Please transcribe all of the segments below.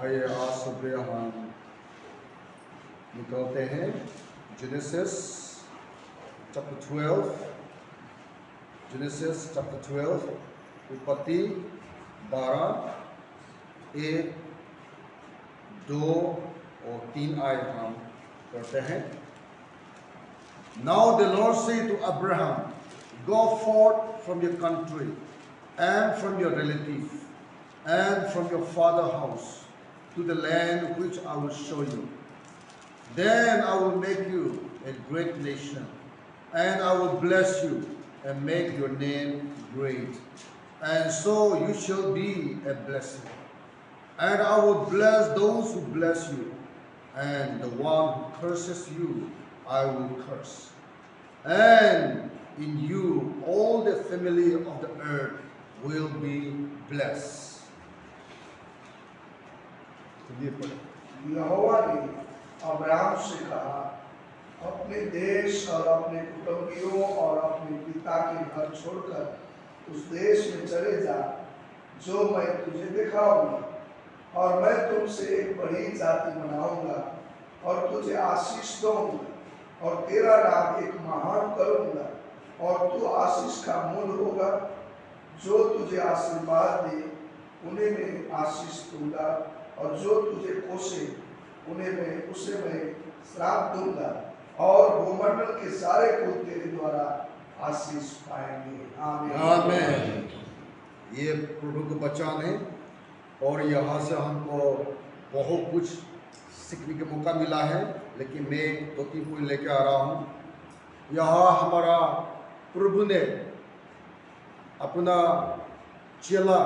आइए आज सुबह हम निकलते हैं जेनेसिस चैप्टर 12, जेनेसिस चैप्टर 12, उत्पत्ति 12, 1, 2 और 3 आयत हम करते हैं। Now the Lord said to Abraham, go forth from your country and from your relative and from your father's house to the land which I will show you. Then I will make you a great nation, and I will bless you and make your name great. And so you shall be a blessing. And I will bless those who bless you, and the one who curses you I will curse. And in you all the family of the earth will be blessed. यहोवा ने Abraham से कहा, अपने देश और अपने कुटुंबियों और अपने पिता के घर छोड़कर उस देश में चले जा जो मैं तुझे दिखाऊंगा, और मैं तुमसे एक बड़ी जाति बनाऊंगा और तुझे आशीष दूंगा और तेरा नाम एक महान करूंगा, और तू आशीष का मूल होगा। जो तुझे आशीर्वाद दे उन्हें मैं आशीष दूंगा, और जो तुझे कोसे उसे मैं श्राप दूंगा, और भूमंडल के सारे कुल तेरे द्वारा आशीष पाएंगे। आमीन। आमीन। ये प्रभु का वचन है और यहाँ से हमको बहुत कुछ सीखने का मौका मिला है, लेकिन मैं 2-3 पॉइंट लेके आ रहा हूँ। यहाँ हमारा प्रभु ने अपना चेला,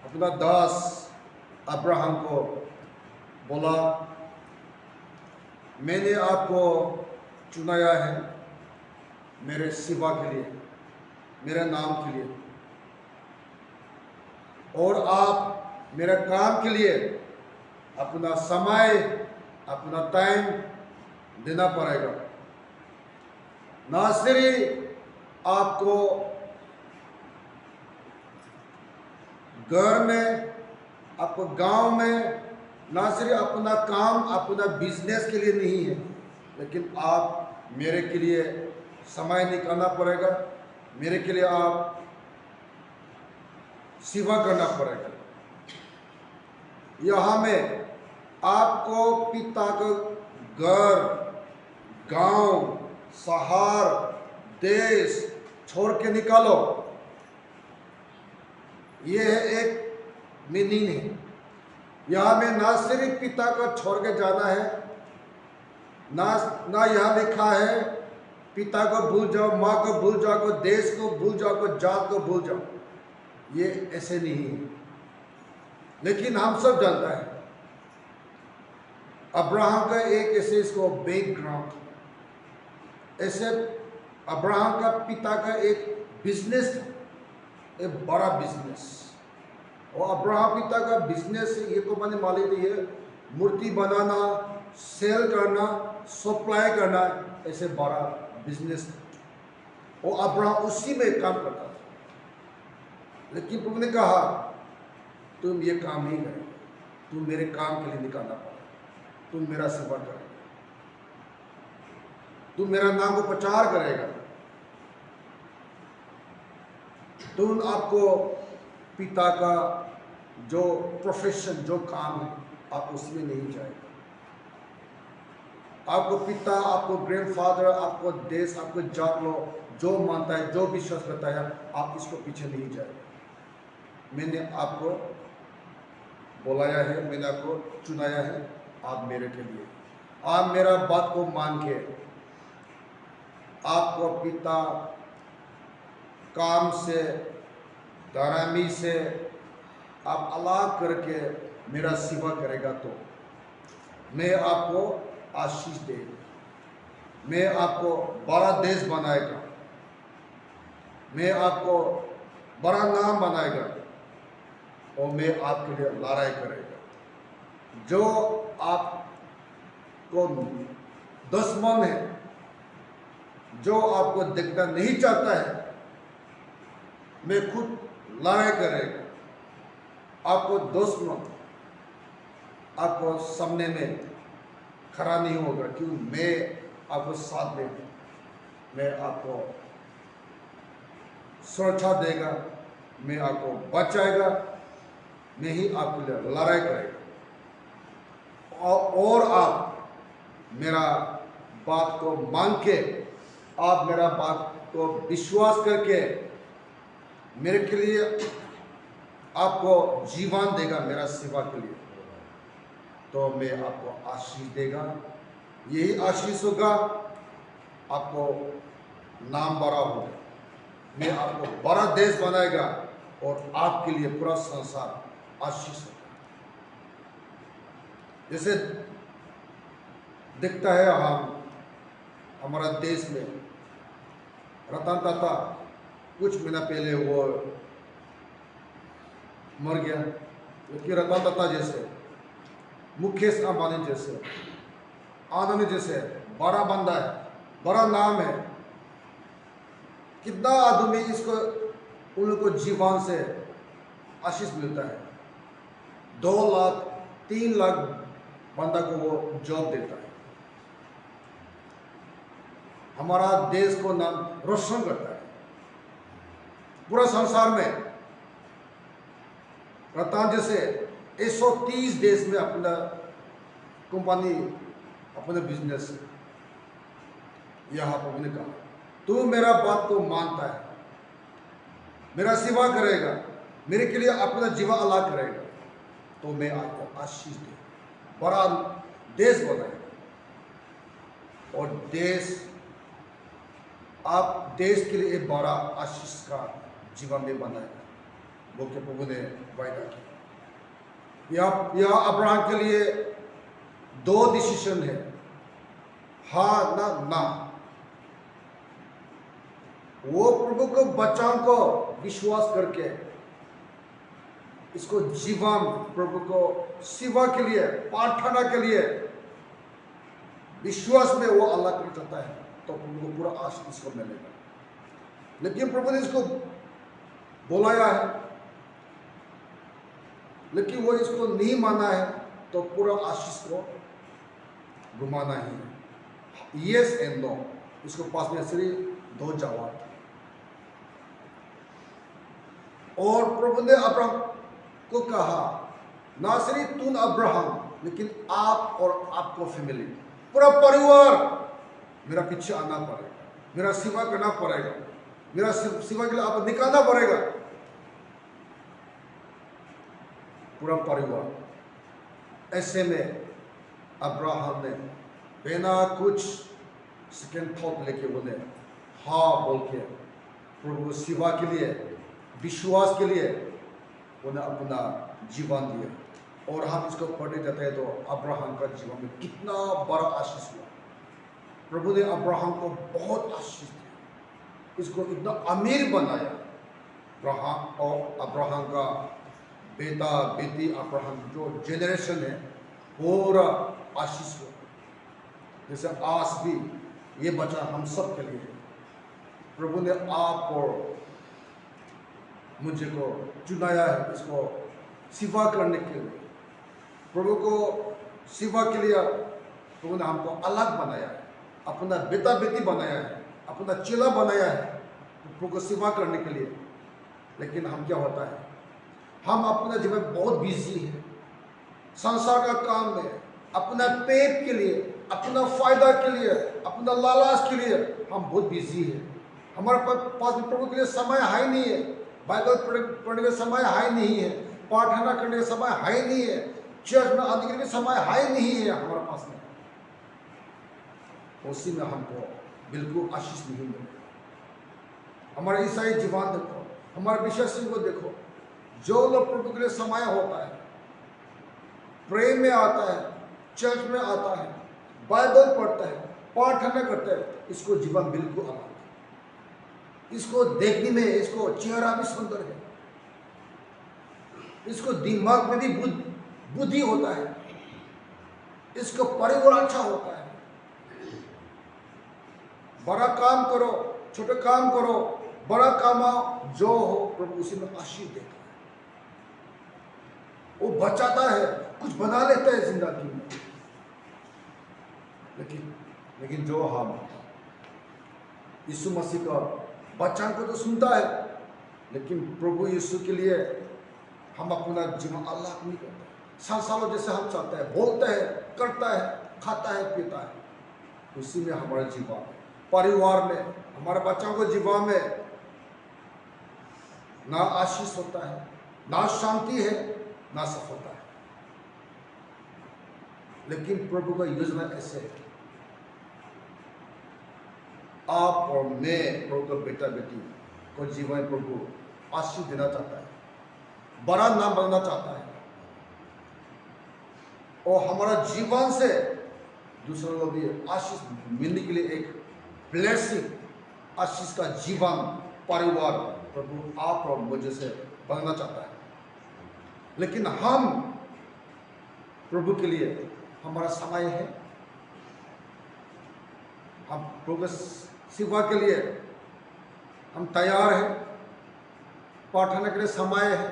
अपना दास अब्राहम को बोला, मैंने आपको चुनाया है मेरे सेवा के लिए, मेरे नाम के लिए, और आप मेरे काम के लिए अपना समय, अपना टाइम देना पड़ेगा। ना सिर्फ आपको घर में, आपको गांव में, ना सिर्फ अपना काम, अपना बिजनेस के लिए नहीं है, लेकिन आप मेरे के लिए समय निकालना पड़ेगा, मेरे के लिए आप सेवा करना पड़ेगा। यहाँ में आपको पिता का घर, गांव, शहर, देश छोड़ के निकालो, ये एक मीनिंग है। यहाँ में ना सिर्फ पिता को छोड़ के जाना है, ना यहाँ लिखा है पिता को भूल जाओ, माँ को भूल जाओ, देश को भूल जाओ, जात को भूल जाओ, ये ऐसे नहीं है। लेकिन हम सब जानता है अब्राहम का एक ऐसे इसको बैकग्राउंड, ऐसे अब्राहम का पिता का एक बिजनेस, एक बड़ा बिजनेस, और अब्राहम पिता का बिजनेस ये तो मैंने मालूम नहीं है, मूर्ति बनाना, सेल करना, सप्लाई करना, ऐसे बड़ा बिजनेस, और अब्राहम उसी में काम करता था। लेकिन प्रभु ने कहा तुम ये काम नहीं करोगे, तुम मेरे काम के लिए निकालना पड़ेगा, तुम मेरा सेवा करोगे, तुम मेरा नाम को प्रचार करेगा, तुम आपको पिता का जो प्रोफेशन, जो काम है, आप उसमें नहीं जाएगा। आपको पिता, आपको ग्रैंडफादर, आपको देश, आपको जात लोग जो मानता है, जो विश्वास करता है, आप इसको पीछे नहीं जाएगा। मैंने आपको बुलाया है, मैंने आपको चुनाया है, आप मेरे के लिए, आप मेरा बात को मान के आपको पिता काम से, धरामी से आप अलग करके मेरा सेवा करेगा, तो मैं आपको आशीष देगा, मैं आपको बड़ा देश बनाएगा, मैं आपको बड़ा नाम बनाएगा, और मैं आपके लिए लड़ाई करेगा। जो आपको दुश्मन है, जो आपको देखना नहीं चाहता है, मैं खुद लड़ाई करेगा। आपको दुश्मन आपको सामने में खड़ा नहीं होगा, क्यों? मैं आपको साथ में हूं। मैं आपको सुरक्षा देगा, मैं आपको बचाएगा, मैं ही आपके लिए लड़ाई करेगा। और आप मेरा बात को मान के, आप मेरा बात को विश्वास करके मेरे के लिए आपको जीवन देगा, मेरा सेवा के लिए, तो मैं आपको आशीष देगा। यही आशीष होगा, आपको नाम बड़ा होगा, मैं आपको बड़ा देश बनाएगा और आपके लिए पूरा संसार आशीष होगा। जैसे दिखता है, हमारा देश में रतन टाटा कुछ महीना पहले वो मर गया, क्योंकि रतन टाटा जैसे, मुकेश अंबानी जैसे, आदमी जैसे बड़ा बंदा है, बड़ा नाम है, कितना आदमी इसको उन लोगों को जीवन से आशीष मिलता है। 2 लाख 3 लाख बंदा को वो जॉब देता है, हमारा देश को नाम रोशन करता है पूरा संसार में। रतन जैसे 130 देश में अपना कंपनी, अपने बिजनेस, यहाँ पर मैंने कहा तू मेरा बात को मानता है, मेरा सेवा करेगा, मेरे के लिए अपना जीवन अलग करेगा, तो मैं आपको आशीष दे, बड़ा देश बनाएगा। और देश, आप देश के लिए बड़ा आशीष का जीवन में बनाएगा, वो के प्रभु ने वायदा किया। यह अब्राहम के लिए 2 डिसीजन है, हाँ ना ना। वो प्रभु को बचाव को विश्वास करके इसको जीवन, प्रभु को सेवा के लिए, प्रार्थना के लिए विश्वास में वो अल्लाह कर चाहता है, तो प्रभु को पूरा आशीष को मिलेगा। लेकिन प्रभु ने इसको बुलाया है, लेकिन वो इसको नहीं माना है, तो पूरा आशीष को घुमाना ही है। यस एंड नो, इसको पास में सिर्फ 2 जवाब। और प्रभु ने अब्राहम को कहा, ना सिर्फ तुम अब्राहम, लेकिन आप और आपको फैमिली, पूरा परिवार मेरा पीछे आना पड़ेगा, मेरा सेवा करना पड़ेगा, मेरा सेवा के लिए आप निकालना पड़ेगा, पूरा परिवार। ऐसे में अब्राहम ने बिना कुछ सेकेंड थॉट लेके बोले हाँ बोल के प्रभु सेवा के लिए, विश्वास के लिए उन्हें अपना जीवन दिया। और हम इसको पढ़ते जाते हैं तो अब्राहम का जीवन में कितना बड़ा आशीष हुआ। प्रभु ने अब्राहम को बहुत आशीष दिया, इसको इतना अमीर बनाया। और अब्राहम का बेटा बेटी, अब्राहम जो जेनरेशन है पूरा आशीष हुआ। जैसे आज भी ये बचा हम सब के लिए, प्रभु ने आप और मुझे को चुनाया है इसको सेवा करने के लिए। प्रभु को सेवा के लिए प्रभु ने हमको अलग बनाया है, अपना बेटा बेटी बनाया है, अपना चेला बनाया है प्रभु को सेवा करने के लिए। लेकिन हम क्या होता है, हम अपना जीवन बहुत बिजी है, संसार का काम में, अपना पेट के लिए, अपना फायदा के लिए, अपना लालच के लिए हम बहुत बिजी है। हमारे पास प्रभु के लिए समय है नहीं है, बाइबल पढ़ने का समय है नहीं है, प्रार्थना करने का समय है नहीं है, चर्च में आने के लिए समय है नहीं है हमारे पास में। उसी में हमको बिल्कुल आशीष नहीं मिलेगा। हमारे ईसाई जीवन देखो, हमारे विश्वासी को देखो, जो लोग प्रभु के लिए समय होता है, प्रेम में आता है, चर्च में आता है, बाइबल पढ़ता है, प्रार्थना करता है, इसको जीवन बिल्कुल अलग, इसको देखने में इसको चेहरा भी सुंदर है, इसको दिमाग में भी बुद्धि होता है, इसको परिवार अच्छा होता है। बड़ा काम करो, छोटे काम करो, बड़ा कमाओ, जो हो प्रभु उसी में आशीष देता है। वो बचाता है, कुछ बना लेता रहते हैं जिंदगी में। लेकिन जो हम यीशु मसीह का वचन को तो सुनता है, लेकिन प्रभु यीशु के लिए हम अपना जीवन अल्लाह को नहीं करते। संसारों जैसे हम चाहते हैं, बोलते हैं, करता है, खाता है, पीता है, उसी में हमारा जीवन, परिवार में, हमारे बच्चों को जीवन में ना आशीष होता है, ना शांति है, ना सफलता है। लेकिन प्रभु का योजना ऐसे है, आप और मैं प्रभु का बेटा बेटी को जीवन प्रभु आशीष देना चाहता है, बड़ा नाम बनना चाहता है, और हमारा जीवन से दूसरों को भी आशीष मिलने के लिए एक ब्लेसिंग, आशीष का जीवन, परिवार प्रभु आप और मुझे से बनना चाहता है। लेकिन हम प्रभु के लिए हमारा समय है, हम प्रभु सेवा के लिए हम तैयार हैं, पढ़ने के लिए समय है,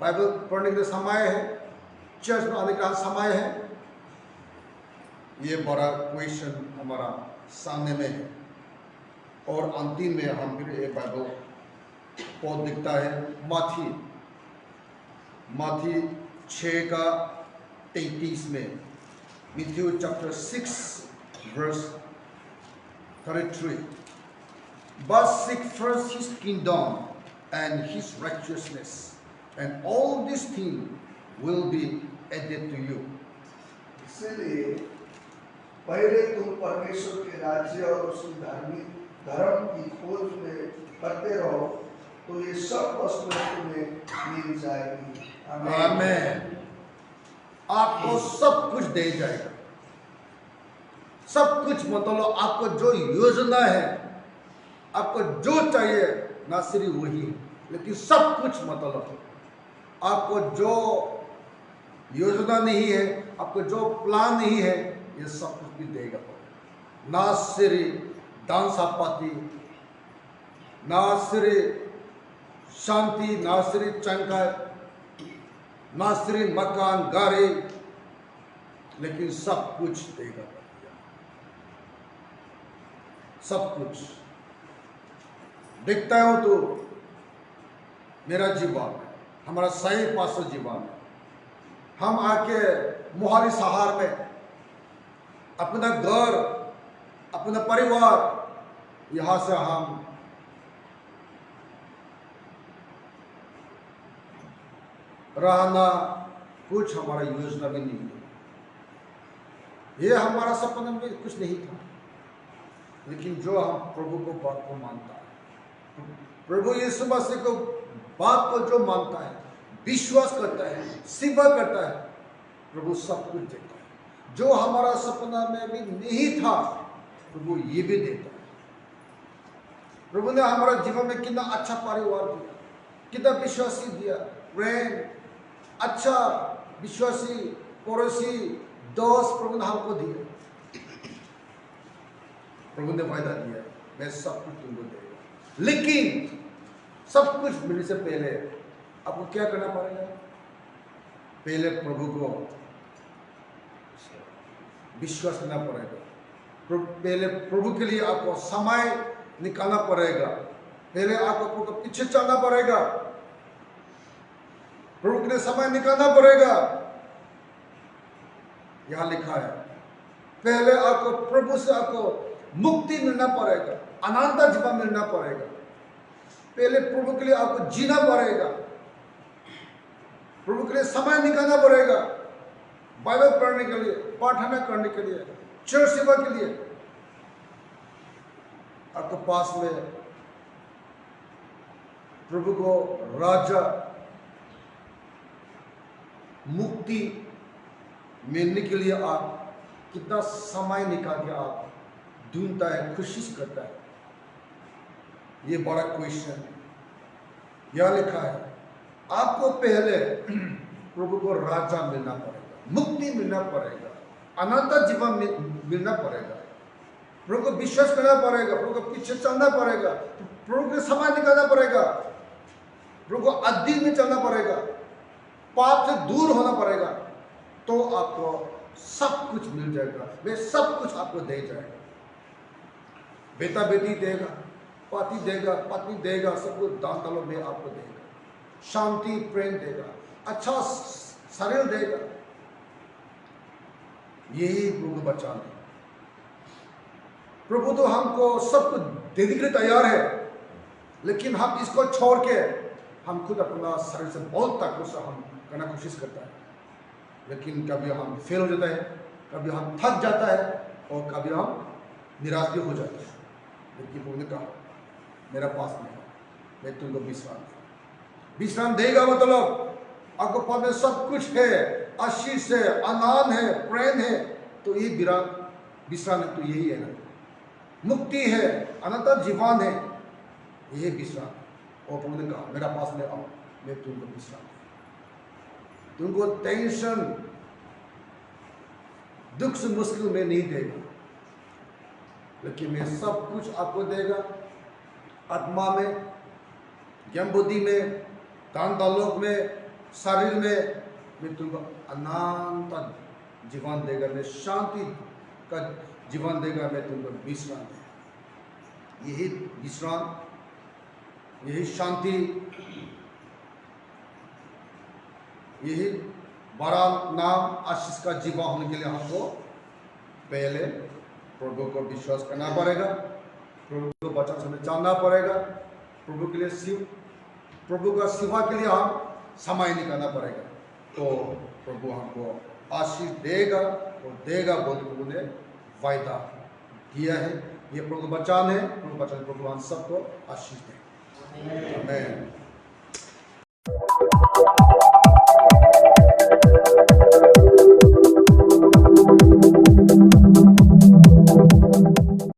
बाइबल पढ़ने के लिए समय है, चर्च में आने का समय है। ये बड़ा क्वेश्चन हमारा सामने में है। और अंतिम में हम फिर एक बाइबल पद दिखता है माथी 6 का 33 में, Matthew chapter 6 verse 33. But seek first his kingdom and his righteousness, and all these things will be added to you. इसलिए पहले तुम परमेश्वर के राज्य और उसकी धर्म की खोज में करते रहो, तो ये सब वस्तुएं तुम्हें मिल जाएगी। आमीन। आपको सब कुछ दे जाएगा, सब कुछ, मतलब आपको जो योजना है, आपको जो चाहिए, ना सिर्फ वही है, लेकिन सब कुछ, मतलब आपको जो योजना नहीं है, आपको जो प्लान नहीं है, ये सब कुछ भी देगा। ना सिर्फ दान संपत्ति, ना सिर्फ शांति, ना सिर्फ चंगा, ना सिर्फ मकान, गाड़ी, लेकिन सब कुछ देगा, सब कुछ। देखता हूं तो मेरा जीवन, हमारा सही पास जीवन, हम आके मोहाली शहर में अपना घर, अपना परिवार, यहां से हम रहना, कुछ हमारा योजना भी नहीं है, ये हमारा सपना में कुछ नहीं था। लेकिन जो हम प्रभु को बात को मानता है, प्रभु यीशु मसीह को बात को जो मानता है, विश्वास करता है, सेवा करता है, प्रभु सब कुछ देता है। जो हमारा सपना में भी नहीं था, प्रभु ये भी देता है। प्रभु ने हमारा जीवन में कितना अच्छा परिवार दिया, कितना विश्वासी दिया, प्रेम, अच्छा विश्वासी पड़ोसी, दोस्त प्रभु ने हमको दिया। प्रभु ने वायदा दिया, मैं सब कुछ तुमको देगा। लेकिन सब कुछ मिलने से पहले आपको क्या करना पड़ेगा? पहले प्रभु को विश्वास करना पड़ेगा, पहले प्रभु के लिए आपको समय निकालना पड़ेगा, पहले आपको प्रभु के पीछे चलना पड़ेगा, प्रभु के लिए समय निकालना पड़ेगा। यहां लिखा है, पहले आपको प्रभु से आपको मुक्ति मिलना पड़ेगा, अनंत जीवन मिलना पड़ेगा, पहले प्रभु के लिए आपको जीना पड़ेगा, प्रभु के लिए समय निकालना पड़ेगा, बाइबल पढ़ने के लिए, प्रार्थना करने के लिए, चर्च सेवा के लिए। आपके पास में प्रभु को राजा, मुक्ति मिलने के लिए आप कितना समय निकाल के आप ढूंढता है, कोशिश करता है, ये बड़ा क्वेश्चन। यह लिखा है, आपको पहले प्रभु को राजा मिलना पड़ेगा, मुक्ति मिलना पड़ेगा, अनंत जीवन मिलना पड़ेगा, प्रभु को विश्वास करना पड़ेगा, प्रभु को पीछे चलना पड़ेगा, प्रभु के समय निकालना पड़ेगा, प्रभु को अधीन में चलना पड़ेगा, पाप से दूर होना पड़ेगा, तो आपको सब कुछ मिल जाएगा, वे सब कुछ आपको दे जाएगा। बेटा बेटी देगा, पति देगा, पत्नी देगा, सब कुछ दान दौलत में आपको देगा, शांति प्रेम देगा, अच्छा शरीर देगा। यही प्रभु बचान है। प्रभु तो हमको सब कुछ देने के लिए तैयार है, लेकिन हम इसको छोड़ के हम खुद अपना शरीर से बहुत ताकत से हम करना कोशिश करता है, लेकिन कभी हम फेल हो जाता है, कभी हम थक जाता है और कभी हम निराश भी हो जाते हैं। लेकिन प्रभु ने कहा मेरा पास में है, मैं तुमको विश्राम देगा। मतलब आपको पास में सब कुछ है, आशीष है, आनंद है, प्रेम है, तो ये विश्राम है, तो यही है ना, मुक्ति है, अनंत जीवन है, यही विश्राम। और प्रभु ने कहा मेरा पास में आओ, मैं तुमको विश्राम दूंगा, तुमको टेंशन दुख से मुश्किल में नहीं देगा, लेकिन मैं सब कुछ आपको देगा, आत्मा में, ज्ञान बुद्धि में, दान दौलत में, शरीर में, मैं तुमको अनंत जीवन देगा, मैं शांति का जीवन देगा, मैं तुमको विश्राम देगा। यही विश्राम, यही शांति, यही बड़ा नाम आशीष का जीवन होने के लिए हमको पहले प्रभु को विश्वास करना पड़ेगा, प्रभु को वचन से जानना पड़ेगा, प्रभु के लिए प्रभु का सेवा के लिए हम समय निकालना पड़ेगा, तो प्रभु हमको आशीष देगा और देगा बोल प्रभु ने वायदा किया है। ये प्रभु वचन है, प्रभु वचन प्रभु हम सबको आशीष दे। आमीन।